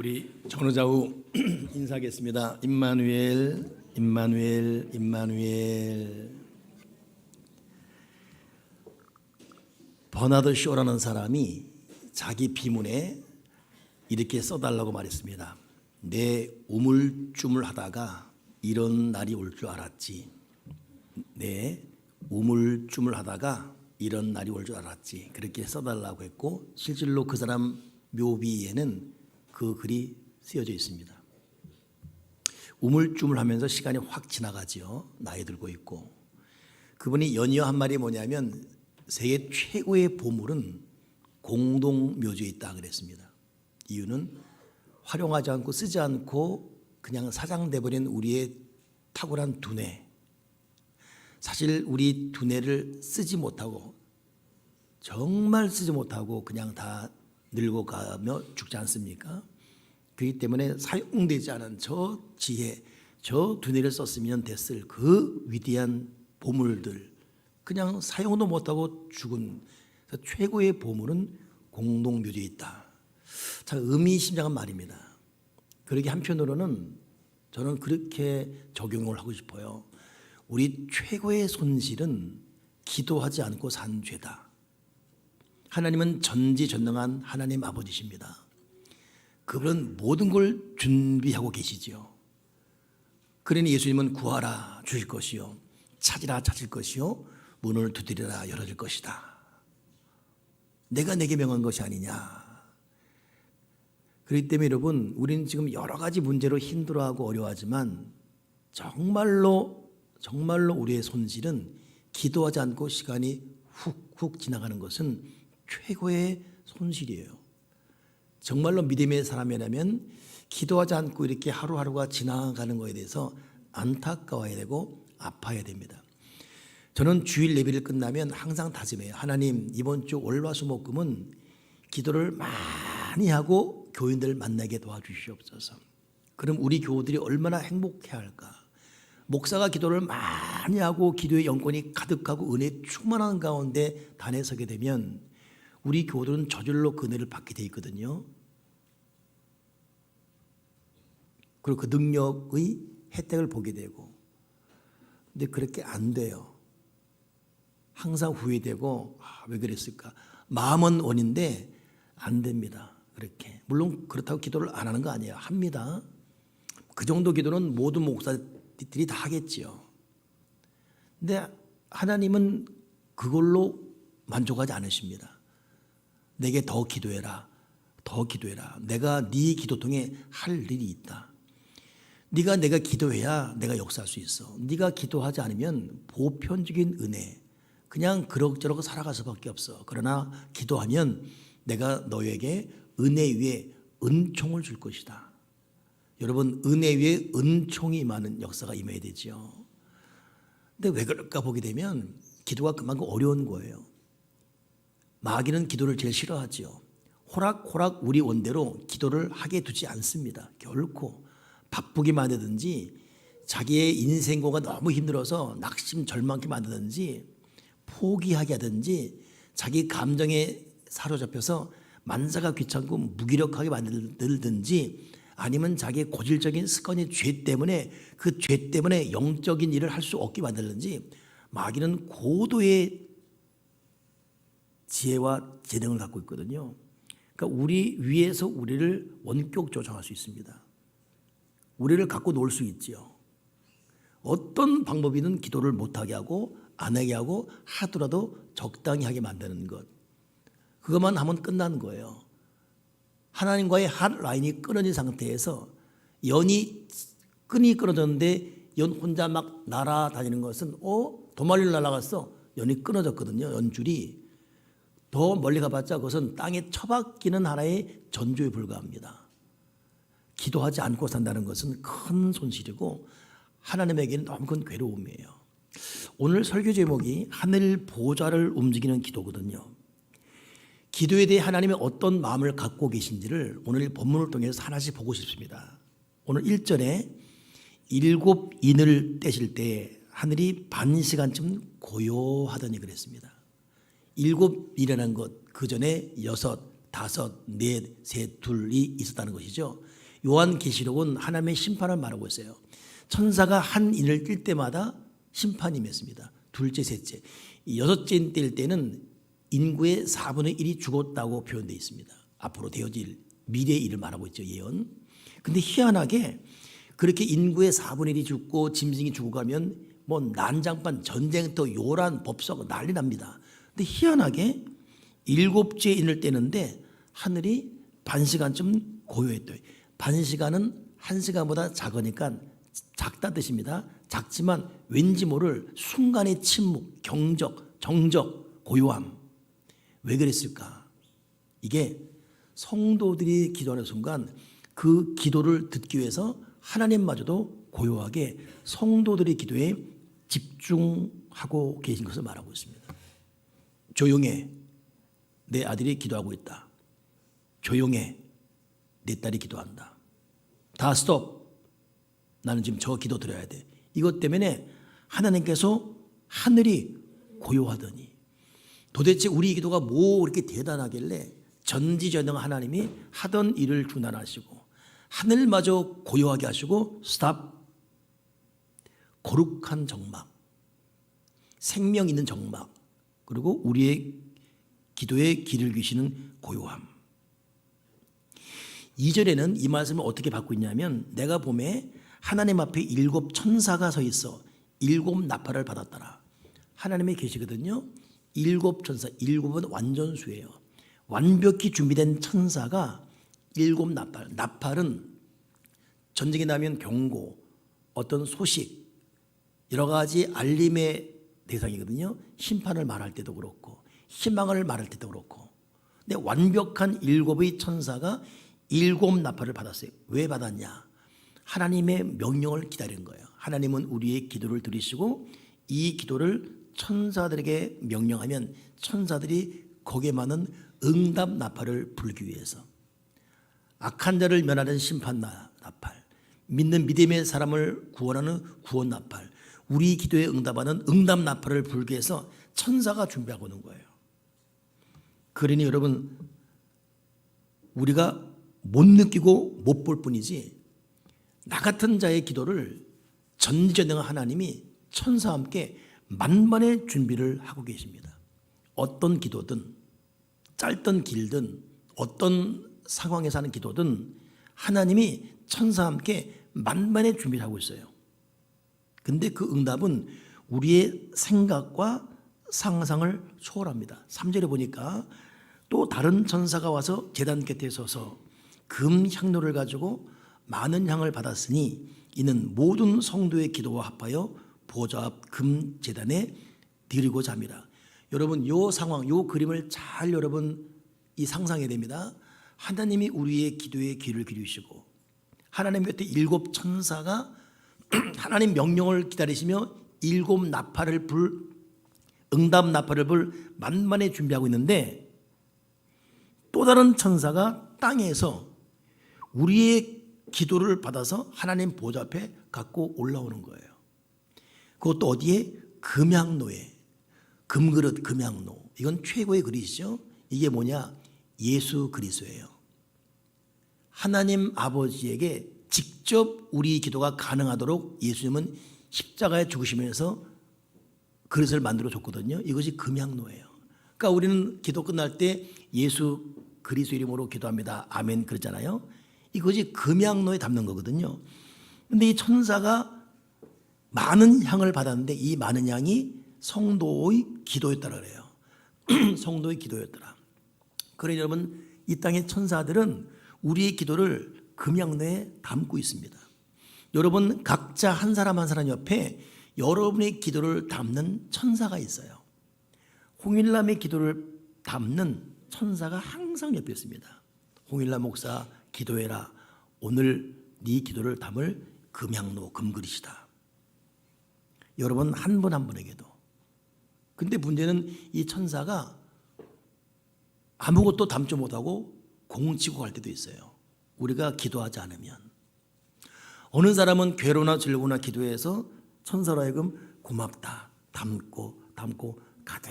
우리 전우좌우 인사하겠습니다. 임마누엘, 임마누엘, 임마누엘. 버나드 쇼라는 사람이 자기 비문에 이렇게 써달라고 말했습니다. 내 우물쭈물하다가 이런 날이 올 줄 알았지. 내 우물쭈물하다가 이런 날이 올 줄 알았지. 그렇게 써달라고 했고, 실질로 그 사람 묘비에는 그 글이 쓰여져 있습니다. 우물쭈물하면서 시간이 확 지나가죠. 나이 들고 있고. 그분이 연이어 한 말이 뭐냐면 세계 최고의 보물은 공동묘지에 있다 그랬습니다. 이유는 활용하지 않고 쓰지 않고 그냥 사장돼버린 우리의 탁월한 두뇌. 사실 우리 두뇌를 쓰지 못하고 정말 쓰지 못하고 그냥 다 늙어가며 죽지 않습니까? 그렇기 때문에 사용되지 않은 저 지혜, 저 두뇌를 썼으면 됐을 그 위대한 보물들 그냥 사용도 못하고 죽은 최고의 보물은 공동묘지에 있다. 참 의미심장한 말입니다. 그러게 한편으로는 저는 그렇게 적용을 하고 싶어요. 우리 최고의 손실은 기도하지 않고 산 죄다. 하나님은 전지전능한 하나님 아버지십니다. 그분은 모든 걸 준비하고 계시지요. 그러니 예수님은 구하라 주실 것이요, 찾으라 찾을 것이요, 문을 두드리라 열어줄 것이다. 내가 내게 명한 것이 아니냐. 그렇기 때문에 여러분, 우리는 지금 여러 가지 문제로 힘들어하고 어려워하지만 정말로 우리의 손실은 기도하지 않고 시간이 훅훅 지나가는 것은 최고의 손실이에요. 정말로 믿음의 사람이라면 기도하지 않고 이렇게 하루하루가 지나가는 것에 대해서 안타까워야 되고 아파야 됩니다. 저는 주일 예배를 끝나면 항상 다짐해요. 하나님, 이번 주 월화수목금은 기도를 많이 하고 교인들 만나게 도와주시옵소서. 그럼 우리 교우들이 얼마나 행복해할까. 목사가 기도를 많이 하고 기도의 영권이 가득하고 은혜 충만한 가운데 단에 서게 되면 우리 교우들은 저절로 그 은혜를 받게 돼 있거든요. 그리고 그 능력의 혜택을 보게 되고. 근데 그렇게 안 돼요. 항상 후회되고 왜 그랬을까. 마음은 원인데 안 됩니다. 그렇게. 물론 그렇다고 기도를 안 하는 거 아니에요. 합니다. 그 정도 기도는 모든 목사들이 다 하겠지요. 근데 하나님은 그걸로 만족하지 않으십니다. 내게 더 기도해라. 더 기도해라. 내가 네 기도 통해 할 일이 있다. 내가 기도해야 내가 역사할 수 있어. 네가 기도하지 않으면 보편적인 은혜, 그냥 그럭저럭 살아갈 수밖에 없어. 그러나 기도하면 내가 너에게 은혜 위에 은총을 줄 것이다. 여러분, 은혜 위에 은총이 임하는 역사가 임해야 되죠. 근데 왜 그럴까 보게 되면 기도가 그만큼 어려운 거예요. 마귀는 기도를 제일 싫어하죠. 호락호락 우리 원대로 기도를 하게 두지 않습니다. 결코. 바쁘게 만들든지 자기의 인생고가 너무 힘들어서 낙심 절망케 만들든지 포기하게 하든지 자기 감정에 사로잡혀서 만사가 귀찮고 무기력하게 만들든지 아니면 자기의 고질적인 습관의 죄 때문에 그 죄 때문에 영적인 일을 할 수 없게 만들든지 마귀는 고도의 지혜와 재능을 갖고 있거든요. 그러니까 우리 위에서 우리를 원격 조정할 수 있습니다. 우리를 갖고 놀 수 있지요. 어떤 방법이든 기도를 못하게 하고 안 하게 하고 하더라도 적당히 하게 만드는 것. 그것만 하면 끝나는 거예요. 하나님과의 핫라인이 끊어진 상태에서 끈이 끊어졌는데 연 혼자 막 날아다니는 것은 도말리로 날아갔어. 연이 끊어졌거든요. 연줄이. 더 멀리 가봤자 그것은 땅에 처박히는 하나의 전조에 불과합니다. 기도하지 않고 산다는 것은 큰 손실이고 하나님에게는 너무 큰 괴로움이에요. 오늘 설교 제목이 하늘 보좌를 움직이는 기도거든요. 기도에 대해 하나님의 어떤 마음을 갖고 계신지를 오늘 본문을 통해서 하나씩 보고 싶습니다. 오늘 1절에 7 인을 떼실 때 하늘이 반 시간쯤 고요하더니 그랬습니다. 7이라는 것, 그 전에 6, 5, 넷, 셋, 둘이 있었다는 것이죠. 요한계시록은 하나님의 심판을 말하고 있어요. 천사가 한 인을 뛸 때마다 심판이 임했습니다. 둘째, 셋째. 여섯째 인 뛸 때는 인구의 4분의 1이 죽었다고 표현되어 있습니다. 앞으로 되어질 미래의 일을 말하고 있죠, 예언. 근데 희한하게 그렇게 인구의 4분의 1이 죽고 짐승이 죽어가면 뭐 난장판, 전쟁터, 요란, 법석 난리 납니다. 근데 희한하게 일곱째 인을 떼는데 하늘이 반시간쯤 고요했대요. 반시간은 한 시간보다 작으니까 작다 뜻입니다. 작지만 왠지 모를 순간의 침묵, 경적, 정적, 고요함. 왜 그랬을까? 이게 성도들이 기도하는 순간 그 기도를 듣기 위해서 하나님마저도 고요하게 성도들의 기도에 집중하고 계신 것을 말하고 있습니다. 조용해. 내 아들이 기도하고 있다. 조용해. 내 딸이 기도한다. 다 스톱. 나는 지금 저 기도 드려야 돼. 이것 때문에 하나님께서 하늘이 고요하더니 도대체 우리 기도가 뭐 이렇게 대단하길래 전지전능 하나님이 하던 일을 중단하시고 하늘마저 고요하게 하시고 스탑. 거룩한 정막, 생명 있는 정막, 그리고 우리의 기도에 길을 기시는 고요함. 2절에는 이 말씀을 어떻게 받고 있냐면 내가 봄에 하나님 앞에 7 천사가 서 있어 7 나팔을 받았더라. 하나님이 계시거든요. 7 천사, 7은 완전수예요. 완벽히 준비된 천사가 7 나팔. 나팔은 전쟁이 나면 경고, 어떤 소식, 여러 가지 알림의 대상이거든요. 심판을 말할 때도 그렇고 희망을 말할 때도 그렇고. 근데 완벽한 7의 천사가 7 나팔을 받았어요. 왜 받았냐? 하나님의 명령을 기다린 거예요. 하나님은 우리의 기도를 들으시고 이 기도를 천사들에게 명령하면 천사들이 거기에 많은 응답 나팔을 불기 위해서 악한 자를 면하는 심판 나팔, 믿는 믿음의 사람을 구원하는 구원 나팔, 우리 기도에 응답하는 응답 나팔을 불기 위해서 천사가 준비하고 있는 거예요. 그러니 여러분, 우리가 못 느끼고 못 볼 뿐이지 나 같은 자의 기도를 전지전능한 하나님이 천사와 함께 만반의 준비를 하고 계십니다. 어떤 기도든 짧든 길든 어떤 상황에서 하는 기도든 하나님이 천사와 함께 만반의 준비를 하고 있어요. 근데 그 응답은 우리의 생각과 상상을 초월합니다. 3절에 보니까 또 다른 천사가 와서 제단 곁에 서서 금 향로를 가지고 많은 향을 받았으니 이는 모든 성도의 기도와 합하여 보좌 앞 금 제단에 드리고자 함이라. 여러분, 요 상황, 요 그림을 잘 여러분 이 상상해야 됩니다. 하나님이 우리의 기도에 귀를 기울이시고 하나님 곁에 7 천사가 하나님 명령을 기다리시며 7 나팔을 불, 응답 나팔을 불 만반에 준비하고 있는데 또 다른 천사가 땅에서 우리의 기도를 받아서 하나님 보좌 앞에 갖고 올라오는 거예요. 그것도 어디에? 금향로에. 금그릇 금향로. 이건 최고의 그릇이죠. 이게 뭐냐? 예수 그리스도예요. 하나님 아버지에게 직접 우리 기도가 가능하도록 예수님은 십자가에 죽으시면서 그릇을 만들어 줬거든요. 이것이 금향로예요. 그러니까 우리는 기도 끝날 때 예수 그리스도 이름으로 기도합니다. 아멘 그러잖아요. 이것이 금향로에 담는 거거든요. 근데 이 천사가 많은 향을 받았는데 이 많은 향이 성도의 기도였다고 그래요. 성도의 기도였더라. 그러니 여러분, 이 땅의 천사들은 우리의 기도를 금향로에 담고 있습니다. 여러분 각자 한 사람 한 사람 옆에 여러분의 기도를 담는 천사가 있어요. 홍일남의 기도를 담는 천사가 항상 옆에 있습니다. 홍일남 목사 기도해라. 오늘 네 기도를 담을 금향로 금그릇이다. 여러분 한 분 한 분에게도. 근데 문제는 이 천사가 아무것도 담지 못하고 공치고 갈 때도 있어요. 우리가 기도하지 않으면. 어느 사람은 괴로나 즐거나 기도해서 천사로 하여금 고맙다 담고 가득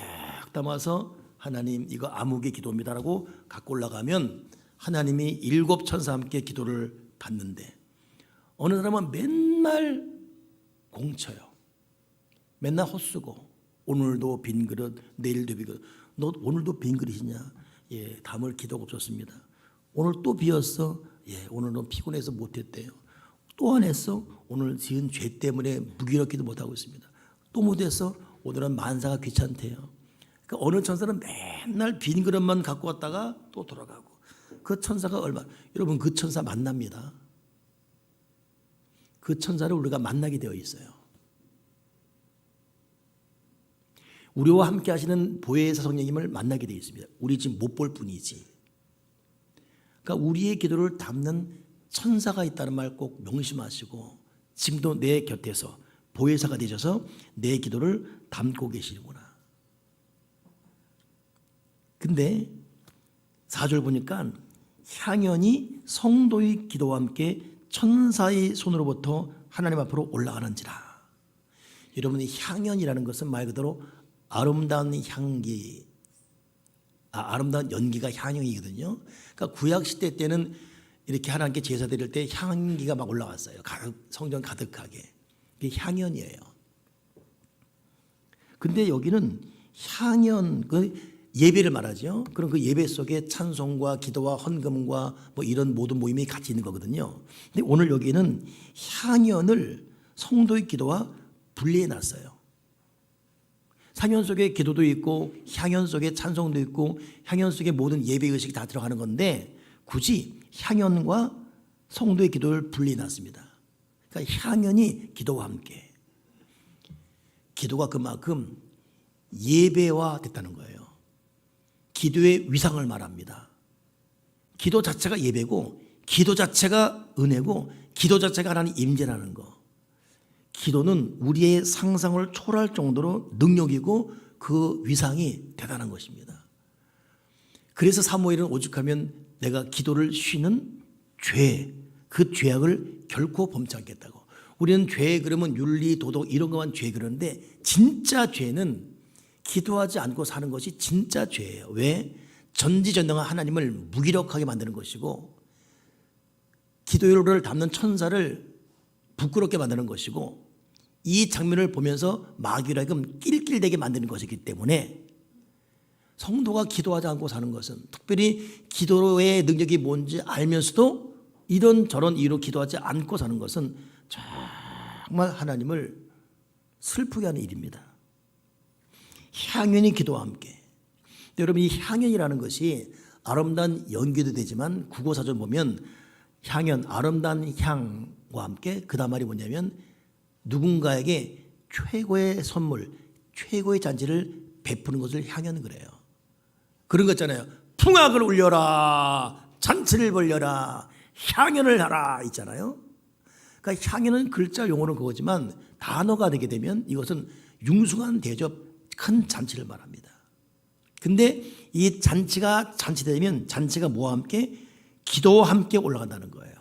담아서 하나님 이거 아무개 기도입니다라고 갖고 올라가면 하나님이 7 천사와 함께 기도를 받는데 어느 사람은 맨날 공쳐요. 맨날 헛쓰고 오늘도 빈 그릇, 내일도 빈 그릇. 너 오늘도 빈 그릇이냐? 예, 담을 기도가 없었습니다. 오늘 또 비었어? 예, 오늘은 피곤해서 못했대요. 또 안 했어? 오늘 지은 죄 때문에 무기력기도 못하고 있습니다. 또 못했어? 오늘은 만사가 귀찮대요. 그러니까 어느 천사는 맨날 빈 그릇만 갖고 왔다가 또 돌아가고 그 천사가 여러분 그 천사 만납니다. 그 천사를 우리가 만나게 되어 있어요. 우리와 함께 하시는 보혜사 성령님을 만나게 되어 있습니다. 우리 지금 못 볼 뿐이지. 그러니까 우리의 기도를 담는 천사가 있다는 말 꼭 명심하시고 지금도 내 곁에서 보혜사가 되셔서 내 기도를 담고 계시는구나. 근데 4절 보니까 향연이 성도의 기도와 함께 천사의 손으로부터 하나님 앞으로 올라가는지라. 여러분이 향연이라는 것은 말 그대로 아름다운 향기, 아름다운 연기가 향연이거든요. 그러니까 구약 시대 때는 이렇게 하나님께 제사 드릴 때 향기가 막 올라왔어요. 성전 가득하게. 그게 향연이에요. 근데 여기는 향연, 그 예배를 말하죠. 그럼 그 예배 속에 찬송과 기도와 헌금과 뭐 이런 모든 모임이 같이 있는 거거든요. 근데 오늘 여기는 향연을 성도의 기도와 분리해 놨어요. 향연 속에 기도도 있고 향연 속에 찬송도 있고 향연 속에 모든 예배 의식이 다 들어가는 건데 굳이 향연과 성도의 기도를 분리해 놨습니다. 그러니까 향연이 기도와 함께. 기도가 그만큼 예배화 됐다는 거예요. 기도의 위상을 말합니다. 기도 자체가 예배고 기도 자체가 은혜고 기도 자체가 하나님 임재라는 거. 기도는 우리의 상상을 초월할 정도로 능력이고 그 위상이 대단한 것입니다. 그래서 사무엘은 오죽하면 내가 기도를 쉬는 죄, 그 죄악을 결코 범치 않겠다고. 우리는 죄 그러면 윤리, 도덕 이런 것만 죄 그러는데 진짜 죄는 기도하지 않고 사는 것이 진짜 죄예요. 왜? 전지전능한 하나님을 무기력하게 만드는 것이고 기도를 담는 천사를 부끄럽게 만드는 것이고 이 장면을 보면서 마귀를 하여금 낄낄대게 만드는 것이기 때문에 성도가 기도하지 않고 사는 것은 특별히 기도의 능력이 뭔지 알면서도 이런저런 이유로 기도하지 않고 사는 것은 정말 하나님을 슬프게 하는 일입니다. 향연이 기도와 함께. 여러분 이 향연이라는 것이 아름다운 연기도 되지만 국어사전 보면 향연, 아름다운 향과 함께 그 다음 말이 뭐냐면 누군가에게 최고의 선물, 최고의 잔치를 베푸는 것을 향연 그래요. 그런 거 있잖아요. 풍악을 울려라, 잔치를 벌려라, 향연을 하라 있잖아요. 그러니까 향연은 글자 용어는 그거지만 단어가 되게 되면 이것은 융숭한 대접, 큰 잔치를 말합니다. 근데 이 잔치가 잔치되면 잔치가 뭐와 함께? 기도와 함께 올라간다는 거예요.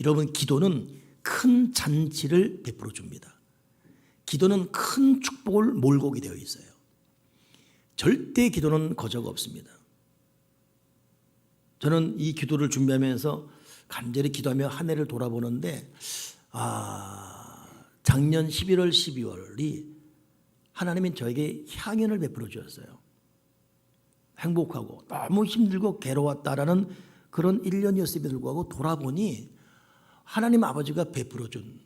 여러분 기도는 큰 잔치를 베풀어 줍니다. 기도는 큰 축복을 몰고 오게 되어 있어요. 절대 기도는 거저가 없습니다. 저는 이 기도를 준비하면서 간절히 기도하며 한 해를 돌아보는데 작년 11월 12월이 하나님이 저에게 향연을 베풀어 주었어요. 행복하고 너무 힘들고 괴로웠다라는 그런 1년이었음에도 불구하고 돌아보니 하나님 아버지가 베풀어 준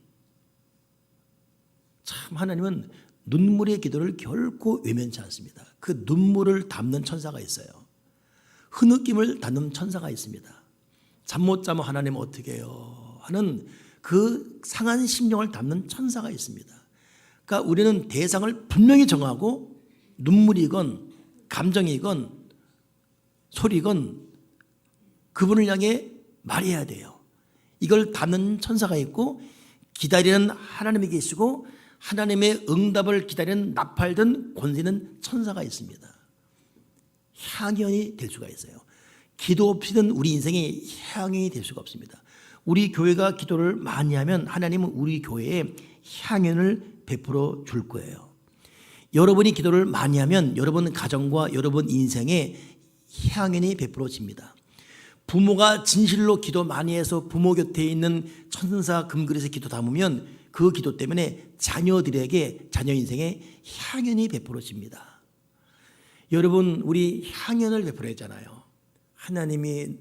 참 하나님은 눈물의 기도를 결코 외면치 않습니다. 그 눈물을 담는 천사가 있어요. 흐느낌을 담는 천사가 있습니다. 잠 못 자면 하나님 어떻게 해요? 하는 그 상한 심령을 담는 천사가 있습니다. 그러니까 우리는 대상을 분명히 정하고 눈물이건 감정이건 소리건 그분을 향해 말해야 돼요. 이걸 담는 천사가 있고 기다리는 하나님이 계시고 하나님의 응답을 기다리는 나팔든 권세는 천사가 있습니다. 향연이 될 수가 있어요. 기도 없이는 우리 인생이 향연이 될 수가 없습니다. 우리 교회가 기도를 많이 하면 하나님은 우리 교회에 향연을 베풀어 줄 거예요. 여러분이 기도를 많이 하면 여러분 가정과 여러분 인생에 향연이 베풀어집니다. 부모가 진실로 기도 많이 해서 부모 곁에 있는 천사 금그릇에 기도 담으면 그 기도 때문에 자녀들에게 자녀 인생에 향연이 베풀어집니다. 여러분, 우리 향연을 베풀어야 했잖아요. 하나님이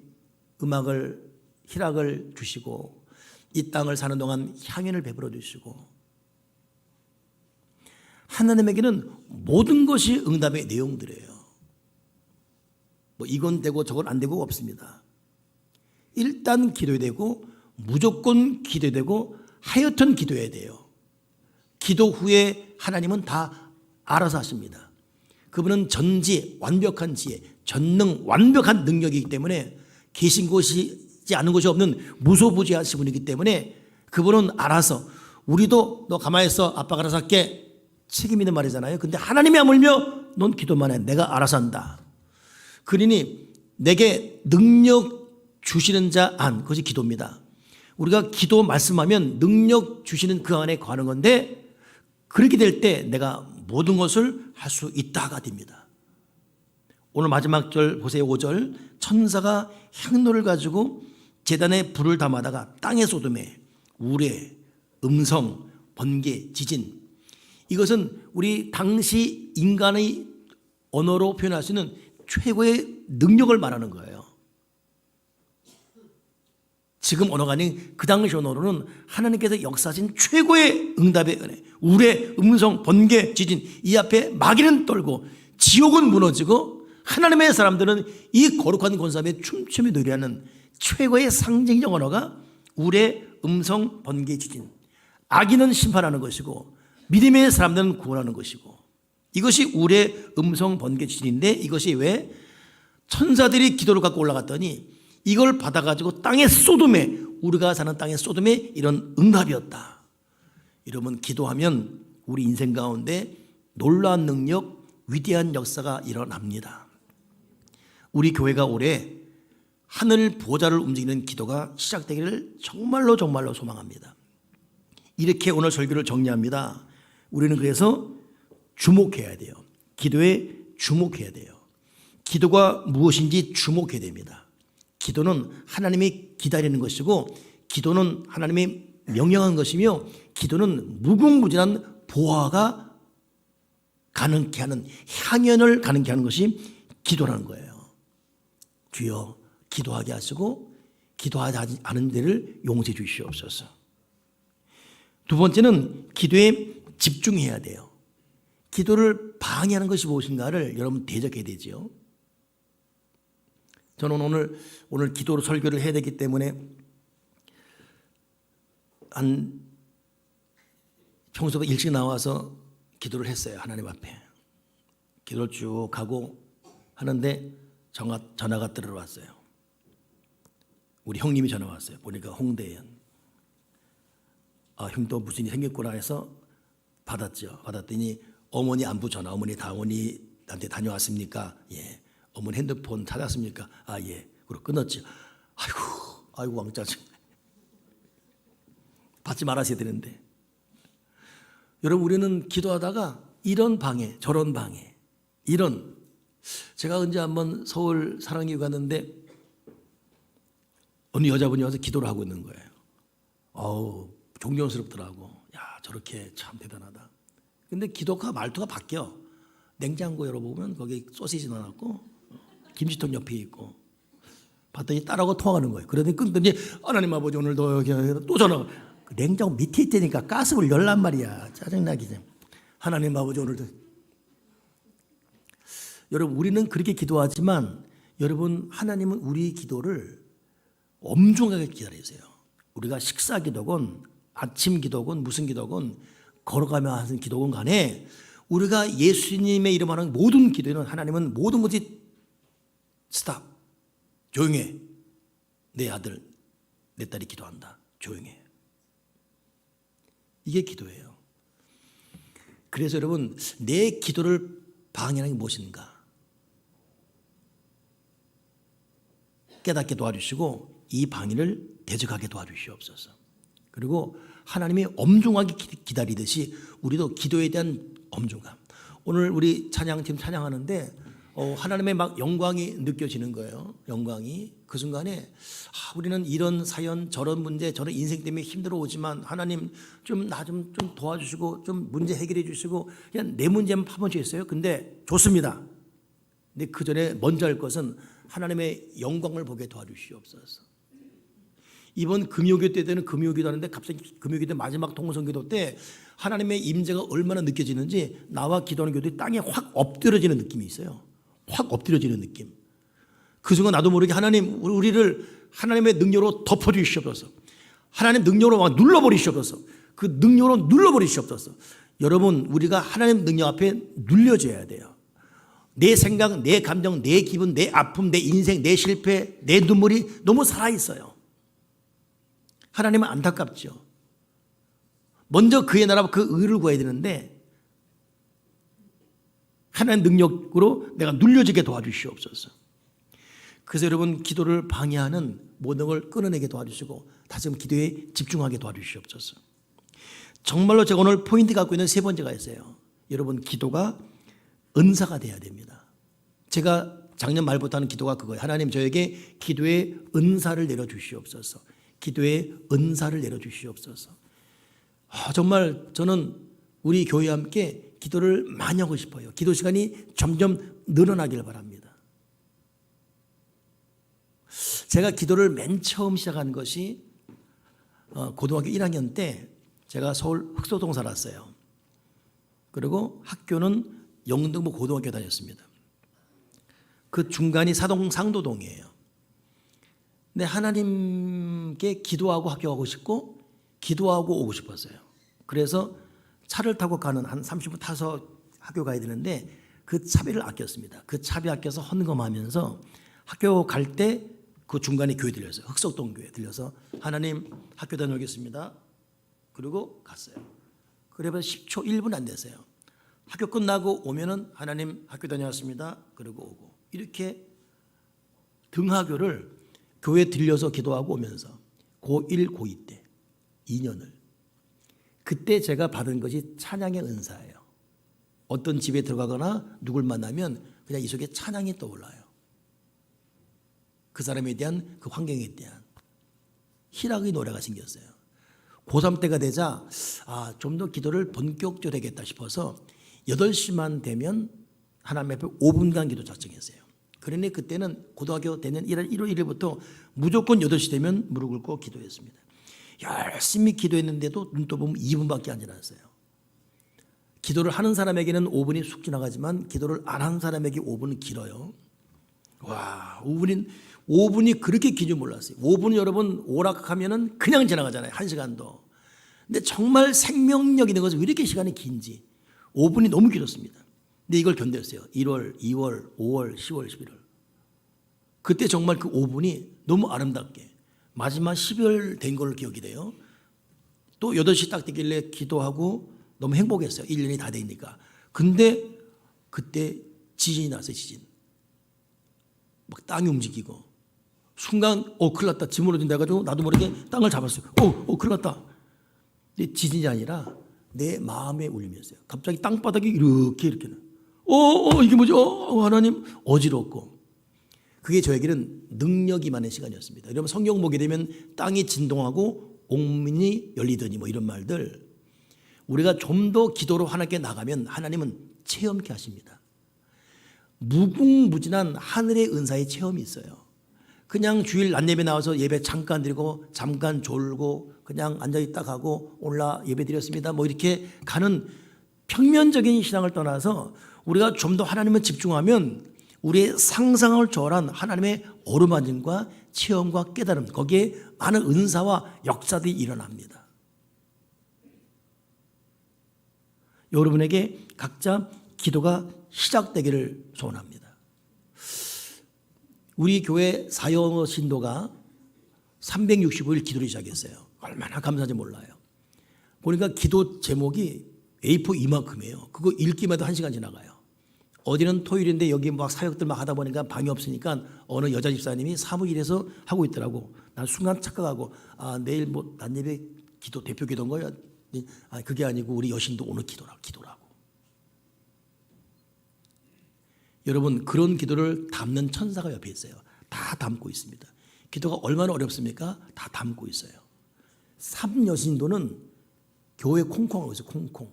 음악을 희락을 주시고 이 땅을 사는 동안 향연을 베풀어 주시고, 하나님에게는 모든 것이 응답의 내용들이에요. 뭐 이건 되고 저건 안 되고 없습니다. 일단 기도해야 되고, 무조건 기도해야 되고, 하여튼 기도해야 돼요. 기도 후에 하나님은 다 알아서 하십니다. 그분은 전지, 완벽한 지혜, 전능, 완벽한 능력이기 때문에 계신 곳이지 않은 곳이 없는 무소부지하신 분이기 때문에 그분은 알아서, 우리도 너 가만히 있어, 아빠가 알아서 할게, 책임 있는 말이잖아요. 근데 하나님이 아물며 넌 기도만 해, 내가 알아서 한다. 그러니 내게 능력 주시는 자 안, 그것이 기도입니다. 우리가 기도 말씀하면 능력 주시는 그 안에 거하는 건데, 그렇게 될 때 내가 모든 것을 할 수 있다가 됩니다. 오늘 마지막 절 보세요. 5절. 천사가 향로를 가지고 제단에 불을 담아다가 땅에 쏟음에 우레, 음성, 번개, 지진, 이것은 우리 당시 인간의 언어로 표현할 수 있는 최고의 능력을 말하는 거예요. 지금 언어가 아닌 그 당시 언어로는 하나님께서 역사하신 최고의 응답의 은혜, 우레, 음성, 번개, 지진, 이 앞에 마귀는 떨고 지옥은 무너지고 하나님의 사람들은 이 거룩한 권사함에 춤추며 노래하는 최고의 상징적 언어가 우레, 음성, 번개, 지진. 악인은 심판하는 것이고 믿음의 사람들은 구원하는 것이고, 이것이 우레, 음성, 번개, 지진인데, 이것이 왜 천사들이 기도를 갖고 올라갔더니 이걸 받아가지고 땅의 소돔에, 우리가 사는 땅의 소돔에 이런 응답이었다. 여러분, 기도하면 우리 인생 가운데 놀라운 능력, 위대한 역사가 일어납니다. 우리 교회가 올해 하늘 보좌를 움직이는 기도가 시작되기를 정말로 소망합니다. 이렇게 오늘 설교를 정리합니다. 우리는 그래서 주목해야 돼요. 기도에 주목해야 돼요. 기도가 무엇인지 주목해야 됩니다. 기도는 하나님이 기다리는 것이고, 기도는 하나님이 명령한 것이며, 기도는 무궁무진한 보화가 가능케 하는, 향연을 가능케 하는 것이 기도라는 거예요. 주여 기도하게 하시고 기도하지 않은 데를 용서해 주시옵소서. 두 번째는 기도에 집중해야 돼요. 기도를 방해하는 것이 무엇인가를 여러분 대적해야 되죠. 저는 오늘 기도로 설교를 해야 되기 때문에 평소보다 일찍 나와서 기도를 했어요. 하나님 앞에 기도를 쭉 하고 하는데 전화가 들어왔어요. 우리 형님이 전화 왔어요. 보니까 홍대에. 형도 무슨 일이 생겼구나 해서 받았죠. 받았더니 어머니 안부 전화. 어머니 다원이한테 다녀왔습니까? 예. 어머니 핸드폰 찾았습니까? 예. 그리고 끊었죠. 아이고 왕짜증. 받지 말았어야 되는데. 여러분, 우리는 기도하다가 이런 방해, 저런 방해, 제가 언제 한번 서울 사랑교회 갔는데 어느 여자분이 와서 기도를 하고 있는 거예요. 존경스럽더라고. 야, 저렇게 참 대단하다. 근데 기도가 말투가 바뀌어. 냉장고 열어보면 거기 소시지 넣어놨고 김치통 옆에 있고, 봤더니 딸하고 통화하는 거예요. 그러더니 끊더니 하나님 아버지 오늘도 여기 또 전화. 냉장고 밑에 있다니까 가스불 열란 말이야. 짜증나기 좀. 하나님 아버지 오늘도. 여러분, 우리는 그렇게 기도하지만 여러분, 하나님은 우리 기도를 엄중하게 기다리세요. 우리가 식사 기도건 아침 기도건 무슨 기도건 걸어가며 하는 기도건 간에 우리가 예수님의 이름 하는 모든 기도에는 하나님은 모든 것이 스탑, 조용해. 내 아들 내 딸이 기도한다. 조용해. 이게 기도예요. 그래서 여러분, 내 기도를 방해하는 게 무엇인가 깨닫게 도와주시고 이 방해를 대적하게 도와주시옵소서. 그리고 하나님이 엄중하게 기다리듯이 우리도 기도에 대한 엄중함. 오늘 우리 찬양팀 찬양하는데 하나님의 막 영광이 느껴지는 거예요. 영광이. 그 순간에 우리는 이런 사연, 저런 문제, 저런 인생 때문에 힘들어 오지만 하나님 좀 나 좀 도와주시고 좀 문제 해결해 주시고 그냥 내 문제만 파묻히겠어요. 근데 좋습니다. 근데 그 전에 먼저 할 것은 하나님의 영광을 보게 도와주시옵소서. 이번 금요기도 때는 금요기도 하는데 갑자기 금요기도 마지막 통성기도 때 하나님의 임재가 얼마나 느껴지는지 나와 기도하는 교도에 땅에 확 엎드려지는 느낌이 있어요. 확 엎드려지는 느낌. 그 순간 나도 모르게 하나님 우리를 하나님의 능력으로 덮어주시옵소서. 하나님 능력으로 막 눌러버리시옵소서. 그 능력으로 눌러버리시옵소서. 여러분 우리가 하나님 능력 앞에 눌려져야 돼요. 내 생각, 내 감정, 내 기분, 내 아픔, 내 인생, 내 실패, 내 눈물이 너무 살아있어요. 하나님은 안타깝죠. 먼저 그의 나라와 그 의를 구해야 되는데 하나님의 능력으로 내가 눌려지게 도와주시옵소서. 그래서 여러분 기도를 방해하는 모든 걸 끊어내게 도와주시고 다시 기도에 집중하게 도와주시옵소서. 정말로 제가 오늘 포인트 갖고 있는 세 번째가 있어요. 여러분 기도가 은사가 돼야 됩니다. 제가 작년 말부터 하는 기도가 그거예요. 하나님 저에게 기도의 은사를 내려주시옵소서. 기도의 은사를 내려주시옵소서. 정말 저는 우리 교회와 함께 기도를 많이 하고 싶어요. 기도 시간이 점점 늘어나길 바랍니다. 제가 기도를 맨 처음 시작한 것이 고등학교 1학년 때 제가 서울 흑소동 살았어요. 그리고 학교는 영등포 고등학교 다녔습니다. 그 중간이 사동 상도동이에요. 근데 하나님께 기도하고 학교 가고 싶고 기도하고 오고 싶었어요. 그래서 차를 타고 가는 한 30분 타서 학교 가야 되는데 그 차비를 아꼈습니다. 그 차비 아껴서 헌금하면서 학교 갈 때 그 중간에 교회 들렸어요. 흑석동 교회 들려서 하나님 학교 다녀오겠습니다. 그리고 갔어요. 그래서 10초 1분 안 됐어요. 학교 끝나고 오면은 하나님 학교 다녀왔습니다. 그리고 오고 이렇게 등하교를 교회 들려서 기도하고 오면서 고1, 고2 때 2년을 그때 제가 받은 것이 찬양의 은사예요. 어떤 집에 들어가거나 누굴 만나면 그냥 이 속에 찬양이 떠올라요. 그 사람에 대한 그 환경에 대한 희락의 노래가 생겼어요. 고3 때가 되자 좀 더 기도를 본격적으로 하겠다 싶어서 8시만 되면 하나님 앞에 5분간 기도 작정했어요. 그러니 그때는 고등학교 되는 1월 1일부터 무조건 8시 되면 무릎 꿇고 기도했습니다. 열심히 기도했는데도 눈 떠보면 2분밖에 안 지났어요. 기도를 하는 사람에게는 5분이 쑥 지나가지만 기도를 안 하는 사람에게 5분은 길어요. 와, 5분이 그렇게 긴 줄 몰랐어요. 5분 여러분 오락하면은 그냥 지나가잖아요. 1시간도. 근데 정말 생명력 있는 것은 왜 이렇게 시간이 긴지 5분이 너무 길었습니다. 근데 이걸 견뎠어요. 1월, 2월, 5월, 10월, 11월. 그때 정말 그 5분이 너무 아름답게 마지막 12월 된 걸로 기억이 돼요. 또 8시 딱 되길래 기도하고 너무 행복했어요. 1년이 다 되니까. 근데 그때 지진이 났어요. 지진. 막 땅이 움직이고 순간 큰일 났다. 짓무러진다 해가지고 나도 모르게 땅을 잡았어요. 큰일 났다. 근데 지진이 아니라 내 마음의 울림이었어요. 갑자기 땅바닥이 이렇게 이게 뭐지? 하나님 어지럽고 그게 저에게는 능력이 많은 시간이었습니다. 여러분 성경 보게 되면 땅이 진동하고 옥문이 열리더니 뭐 이런 말들 우리가 좀 더 기도로 하나님께 나가면 하나님은 체험케 하십니다. 무궁무진한 하늘의 은사의 체험이 있어요. 그냥 주일 낮 예배 나와서 예배 잠깐 드리고 잠깐 졸고 그냥 앉아있다 가고 올라 예배 드렸습니다. 뭐 이렇게 가는 평면적인 신앙을 떠나서 우리가 좀 더 하나님을 집중하면 우리의 상상을 초월한 하나님의 어루만짐과 체험과 깨달음 거기에 많은 은사와 역사들이 일어납니다. 여러분에게 각자 기도가 시작되기를 소원합니다. 우리 교회 사역 신도가 365일 기도를 시작했어요. 얼마나 감사한지 몰라요. 보니까 기도 제목이 A4 이만큼이에요. 그거 읽기만 해도 1시간 지나가요. 어디는 토요일인데 여기 막 사역들 막 하다 보니까 방이 없으니까 어느 여자 집사님이 사무실에서 하고 있더라고. 난 순간 착각하고 내일 뭐 낮예배 기도 대표 기도인 거야. 그게 아니고 우리 여신도 오늘 기도라고. 여러분 그런 기도를 담는 천사가 옆에 있어요. 다 담고 있습니다. 기도가 얼마나 어렵습니까? 다 담고 있어요. 삼여신도는 교회 콩콩하고 있어요. 콩콩.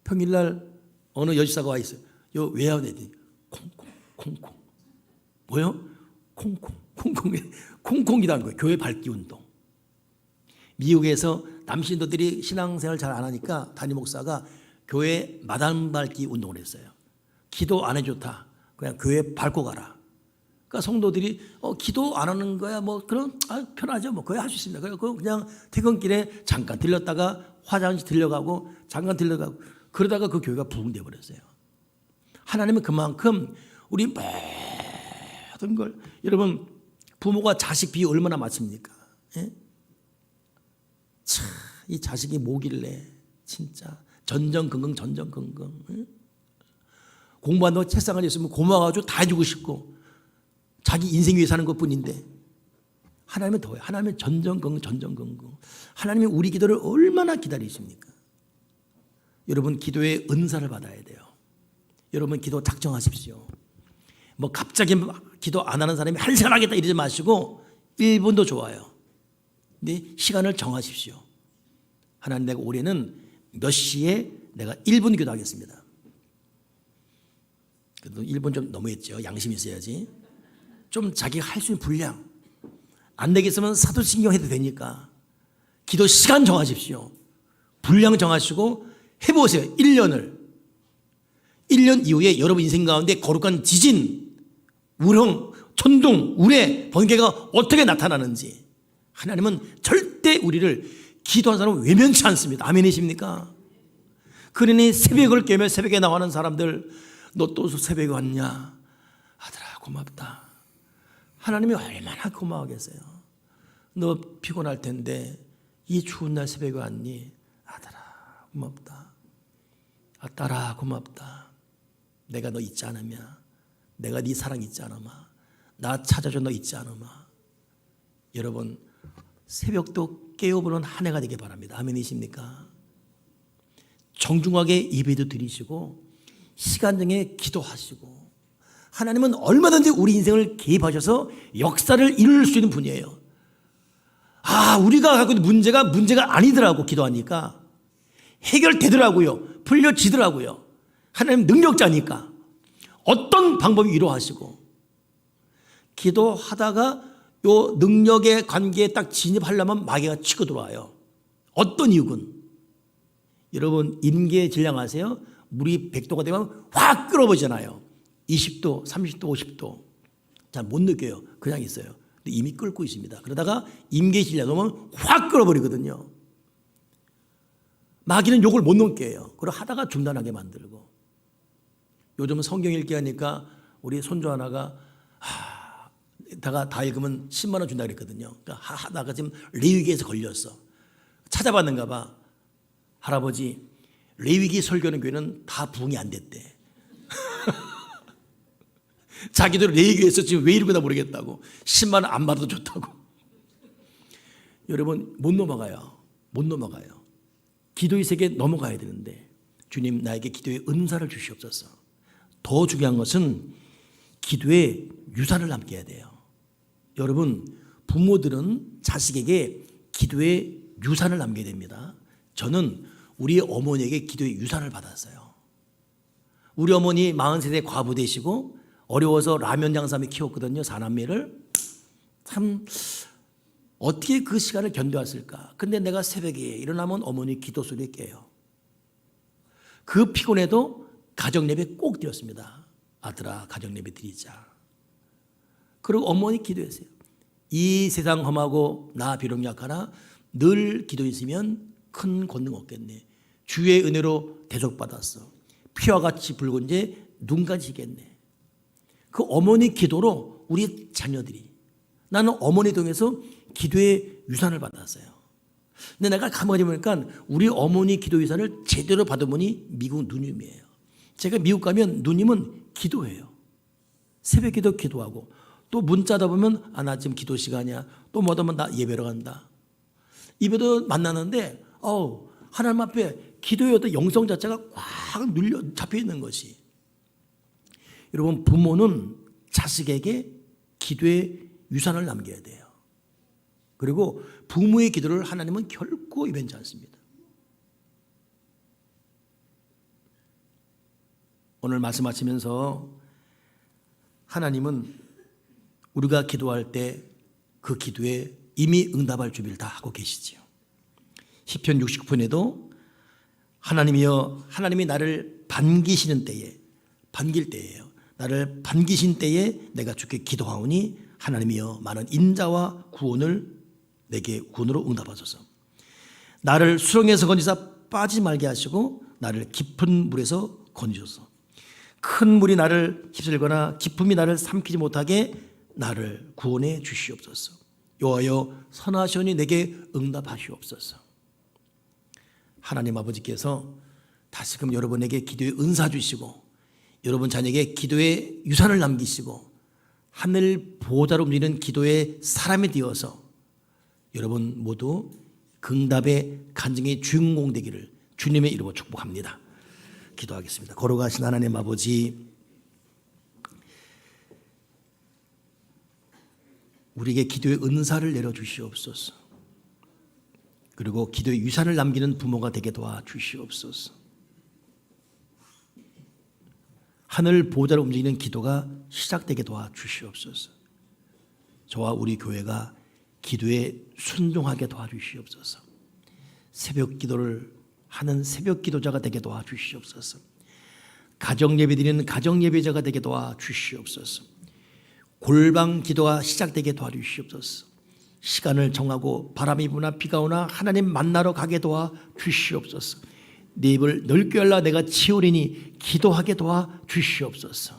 평일날 어느 여지사가 와 있어요. 요 왜야 되지? 콩콩 콩콩. 뭐요? 콩콩 콩콩이 콩콩이라는 거예요. 교회 밝기 운동. 미국에서 남신도들이 신앙생활 잘 안 하니까 담임 목사가 교회 마당 밟기 운동을 했어요. 기도 안 해줬다. 그냥 교회 밟고 가라. 그러니까 성도들이 기도 안 하는 거야 뭐 그럼 편하죠. 뭐 거의 할 수 있습니다. 그래서 그냥 퇴근길에 잠깐 들렸다가 화장실 들려가고 잠깐 들려가고 그러다가 그 교회가 부흥돼 버렸어요. 하나님은 그만큼 우리 모든 걸 여러분 부모가 자식 비유 얼마나 맞습니까? 예? 참, 이 자식이 뭐길래 진짜 전전긍긍 전전긍긍. 예? 공부한다고 책상에 있으면 고마워가지고 다 해주고 싶고 자기 인생 위해 사는 것뿐인데 하나님은 더해요. 하나님은 전전긍긍 전전긍긍. 하나님이 우리 기도를 얼마나 기다리십니까? 여러분 기도의 은사를 받아야 돼요. 여러분 기도 작정하십시오. 뭐 갑자기 기도 안 하는 사람이 1시간 하겠다 이러지 마시고 1분도 좋아요. 근데 시간을 정하십시오. 하나님 내가 올해는 몇 시에 내가 1분 기도하겠습니다. 그래도 1분 좀 너무했죠. 양심이 있어야지. 좀 자기가 할 수 있는 분량. 안 되겠으면 사도신경 해도 되니까 기도 시간 정하십시오. 분량 정하시고 해보세요. 1년을. 1년 이후에 여러분 인생 가운데 거룩한 지진, 우렁, 천둥, 우레, 번개가 어떻게 나타나는지 하나님은 절대 우리를 기도한 사람을 외면치 않습니다. 아멘이십니까? 그러니 새벽을 깨며 새벽에 나가는 사람들 너 또 새벽에 왔냐? 아들아 고맙다. 하나님이 얼마나 고마워하겠어요. 너 피곤할 텐데 이 추운 날 새벽에 왔니? 아들아 고맙다. 아 딸아 고맙다. 내가 너 잊지 않으며 내가 네 사랑 잊지 않으마. 나 찾아줘 너 잊지 않으마. 여러분 새벽도 깨어보는 한 해가 되길 바랍니다. 아멘이십니까? 정중하게 예배도 드리시고 시간 정에 기도하시고 하나님은 얼마든지 우리 인생을 개입하셔서 역사를 이룰 수 있는 분이에요. 우리가 갖고 있는 문제가 아니더라고. 기도하니까 해결되더라고요. 풀려지더라고요. 하나님 능력자니까 어떤 방법이 위로하시고 기도하다가 요 능력의 관계에 딱 진입하려면 마귀가 치고 들어와요. 어떤 이유군? 여러분 임계 질량 아세요? 물이 100도가 되면 확 끓어버리잖아요. 20도, 30도, 50도 잘 못 느껴요. 그냥 있어요. 근데 이미 끓고 있습니다. 그러다가 임계 질량 오면 확 끓어버리거든요. 마귀는 욕을 못 넘게 해요. 그리고 하다가 중단하게 만들고. 요즘은 성경 읽기 하니까 우리 손주 하나가 다 읽으면 10만 원 준다 그랬거든요. 그러니까 하다가 지금 레위기에서 걸렸어. 찾아봤는가 봐. 할아버지 레위기 설교하는 교회는 다 부흥이 안 됐대. 자기들 레위기에서 지금 왜 이러나 모르겠다고. 10만 원 안 받아도 좋다고. 여러분 못 넘어가요. 못 넘어가요. 기도의 세계에 넘어가야 되는데 주님 나에게 기도의 은사를 주시옵소서. 더 중요한 것은 기도의 유산을 남겨야 돼요. 여러분 부모들은 자식에게 기도의 유산을 남겨야 됩니다. 저는 우리 어머니에게 기도의 유산을 받았어요. 우리 어머니 43세 과부 되시고 어려워서 라면 장사하며 키웠거든요. 4남매를. 참 어떻게 그 시간을 견뎌왔을까. 근데 내가 새벽에 일어나면 어머니 기도 소리에 깨요. 그 피곤해도 가정 예배 꼭 드렸습니다. 아들아 가정 예배 드리자. 그리고 어머니 기도했어요. 이 세상 험하고 나 비록 약하나 늘 기도했으면 큰 권능 없겠네. 주의 은혜로 대접받았어. 피와 같이 붉은 제 눈까지 지겠네. 그 어머니 기도로 우리 자녀들이 나는 어머니 통해서 기도의 유산을 받았어요. 근데 내가 가만히 보니까 우리 어머니 기도 유산을 제대로 받은 분이 미국 누님이에요. 제가 미국 가면 누님은 기도해요. 새벽 기도하고 또 문자다 보면 나 지금 기도 시간이야. 또 뭐다 보면 나 예배로 간다. 예배도 만나는데 하나님 앞에 기도의 어떤 영성 자체가 확 눌려 잡혀 있는 것이. 여러분, 부모는 자식에게 기도의 유산을 남겨야 돼요. 그리고 부모의 기도를 하나님은 결코 이변치 않습니다. 오늘 말씀하시면서 하나님은 우리가 기도할 때 그 기도에 이미 응답할 준비를 다 하고 계시지요. 시편 69편에도 하나님이여, 하나님이 나를 반기시는 때에, 반길 때예요. 나를 반기신 때에 내가 주께 기도하오니 하나님이여 많은 인자와 구원을 내게 구원으로 응답하소서. 나를 수렁에서 건지사 빠지지 말게 하시고 나를 깊은 물에서 건지소서. 큰 물이 나를 휩쓸거나 깊음이 나를 삼키지 못하게 나를 구원해 주시옵소서. 여호와여 선하시오니 내게 응답하시옵소서. 하나님 아버지께서 다시금 여러분에게 기도의 은사 주시고 여러분 자녀에게 기도의 유산을 남기시고 하늘 보호자로 움직이는 기도의 사람이 되어서 여러분 모두 응답의 간증의 주인공 되기를 주님의 이름으로 축복합니다. 기도하겠습니다. 걸어가신 하나님 아버지, 우리에게 기도의 은사를 내려주시옵소서. 그리고 기도의 유산을 남기는 부모가 되게 도와주시옵소서. 하늘 보호자로 움직이는 기도가 시작되게 도와주시옵소서. 저와 우리 교회가 기도에 순종하게 도와주시옵소서. 새벽 기도를 하는 새벽 기도자가 되게 도와주시옵소서. 가정 예배 드리는 가정 예배자가 되게 도와주시옵소서. 골방 기도가 시작되게 도와주시옵소서. 시간을 정하고 바람이 부나 비가 오나 하나님 만나러 가게 도와주시옵소서. 내 입을 넓게 열라 내가 치우리니 기도하게 도와주시옵소서.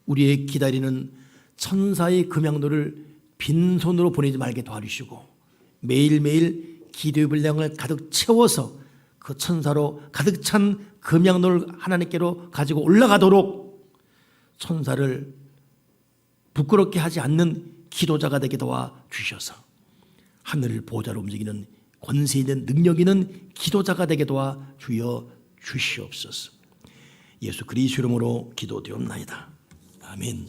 우리의 기다리는 천사의 금양로를 빈손으로 보내지 말게 도와주시고 매일매일 기도의 분량을 가득 채워서 그 천사로 가득 찬 금양로를 하나님께로 가지고 올라가도록 천사를 부끄럽게 하지 않는 기도자가 되게 도와주셔서 하늘을 보호자로 움직이는 권세 있는 능력 있는 기도자가 되게 도와주여 주시옵소서. 예수 그리스도 이름으로 기도드리옵나이다. 아멘.